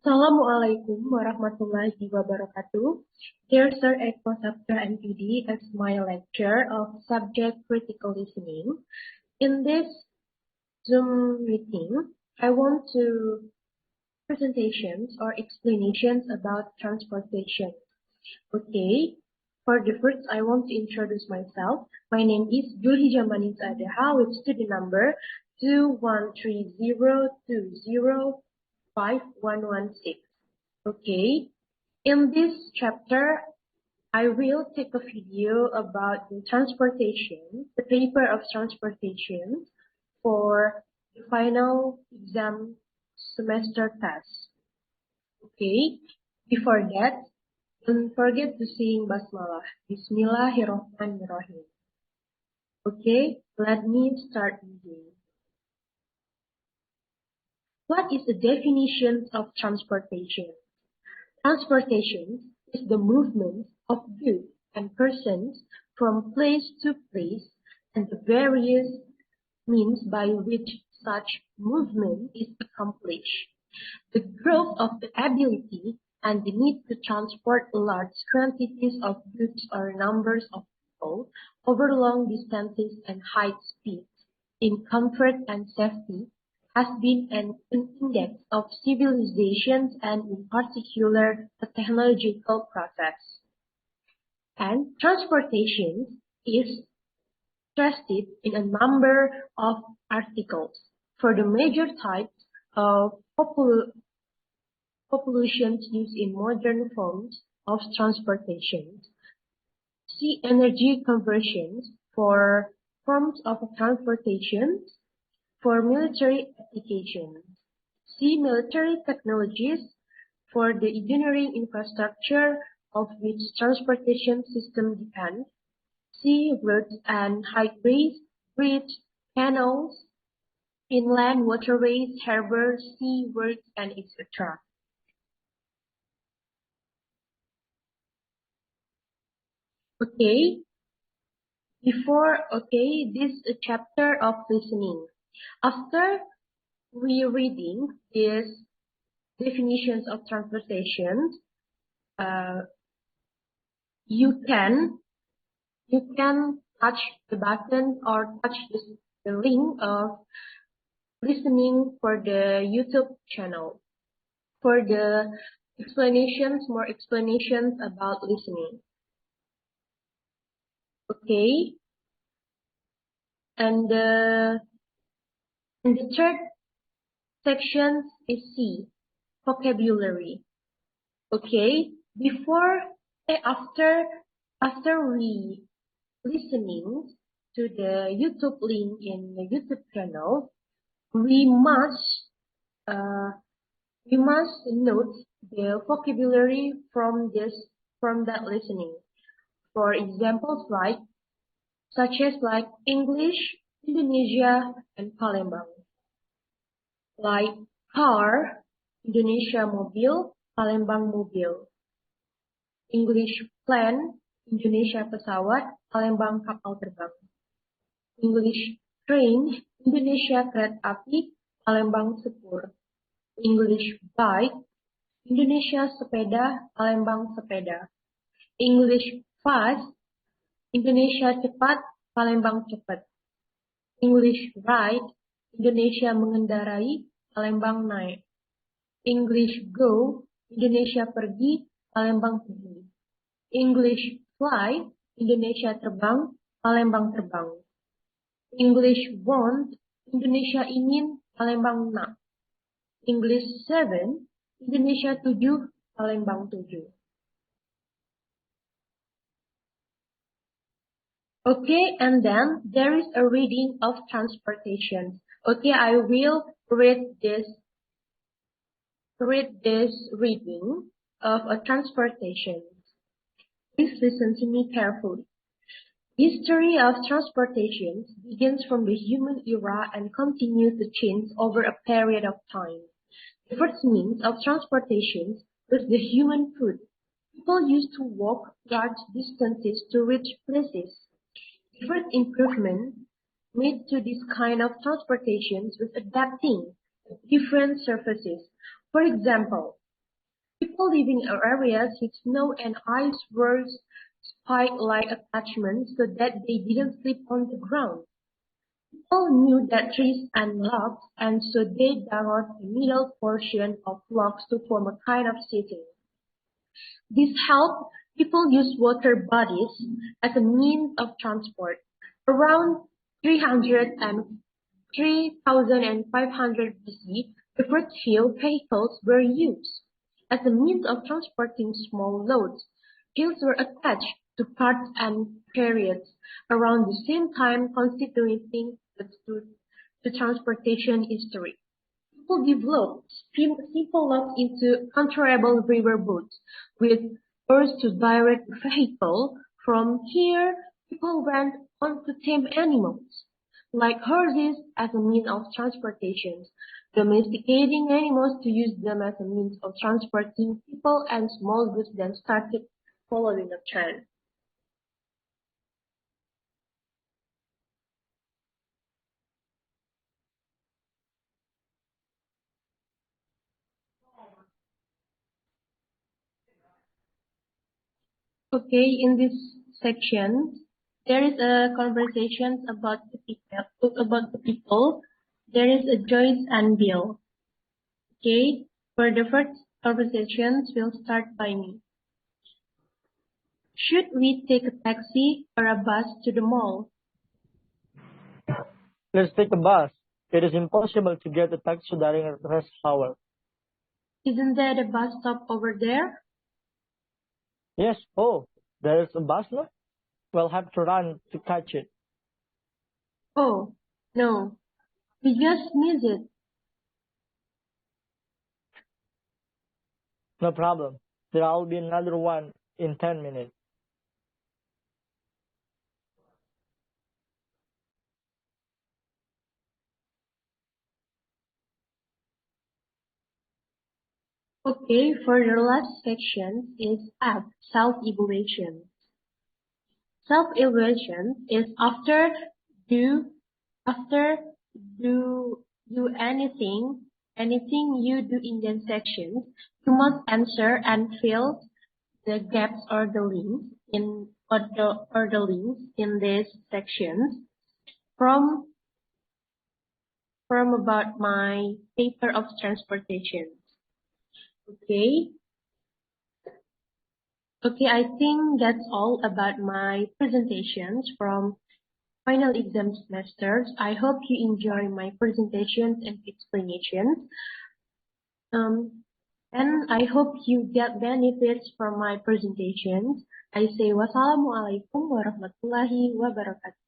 Assalamualaikum warahmatullahi wabarakatuh. Dear Sir Eko Sabtra MPD, as my lecturer of subject critical listening. In this Zoom meeting, I want to presentations or explanations about transportation. Okay, for the first, I want to introduce myself. My name is Julhijah Manissa Adha with student number 21302051116. Okay, in this chapter, I will take a video about the transportation, the paper of transportation for the final exam semester test. Okay, before that, don't forget to sing Basmalah. Bismillahirrahmanirrahim. Okay, let me start reading. What is the definition of transportation? Transportation is the movement of goods and persons from place to place and the various means by which such movement is accomplished. The growth of the ability and the need to transport large quantities of goods or numbers of people over long distances and high speeds in comfort and safety has been an index of civilizations and in particular a technological process. And transportation is stressed in a number of articles. For the major types of populations used in modern forms of transportation, see energy conversions for forms of transportation for military applications. See military technologies for the engineering infrastructure of which transportation system depends. See roads and highways, bridges, canals, inland waterways, harbors, seaworks, and etc. Okay, this is a chapter of listening. After we reading these definitions of transportation, you can touch the button or touch the link of listening for the YouTube channel for the more explanations about listening. Okay, and the third section is C, vocabulary. Okay, after we listening to the YouTube link in the YouTube channel, we must note the vocabulary from that listening. For examples such as English, Indonesia, and Palembang. Like car, Indonesia mobil, Palembang mobil. English plane, Indonesia pesawat, Palembang kapal terbang. English train, Indonesia kereta api, Palembang sepur. English bike, Indonesia sepeda, Palembang sepeda. English fast, Indonesia cepat, Palembang cepat. English ride, Indonesia mengendarai, Palembang naik. English go, Indonesia pergi, Palembang pergi. English fly, Indonesia terbang, Palembang terbang. English want, Indonesia ingin, Palembang nak. English 7, Indonesia 7, Palembang 7. Okay, and then there is a reading of transportation. Okay, I will read this reading of a transportation. Please listen to me carefully. History of transportation begins from the human era and continues to change over a period of time. The first means of transportation was the human foot. People used to walk large distances to reach places. The first improvement made to this kind of transportation was adapting different surfaces. For example, People living in areas with snow and ice wore spike-like attachments so that they didn't slip on the ground. People knew that trees and logs, and so they dug out the middle portion of logs to form a kind of seating. This helped people use water bodies as a means of transport. Around 300 and 3500 BC, the first field vehicles were used. As a means of transporting small loads, hills were attached to carts and chariots around the same time constituting the transportation history. People developed simple logs into controllable river boats with oars to direct the vehicle. From here, people went on to tame animals, like horses, as a means of transportation, domesticating animals to use them as a means of transporting people and small goods then started following a trend. Okay, in this section, there is a conversation about the people. There is a Joyce and Bill. Okay, for the first conversations, we'll start by me. Should we take a taxi or a bus to the mall? Let's take a bus. It is impossible to get a taxi during rush hour. Isn't there a bus stop over there? Yes, oh, there is a bus now? We'll have to run to catch it. Oh, no, we just missed it. No problem. There'll be another one in 10 minutes. Okay, for the last section is F, self-evaluation. Self-evaluation is do after do anything you do in the sections, you must answer and fill the gaps or the links in these sections from about my paper of transportation. Okay. Okay, I think that's all about my presentations from final exam semesters. I hope you enjoy my presentations and explanations. And I hope you get benefits from my presentations. I say wassalamualaikum warahmatullahi wabarakatuh.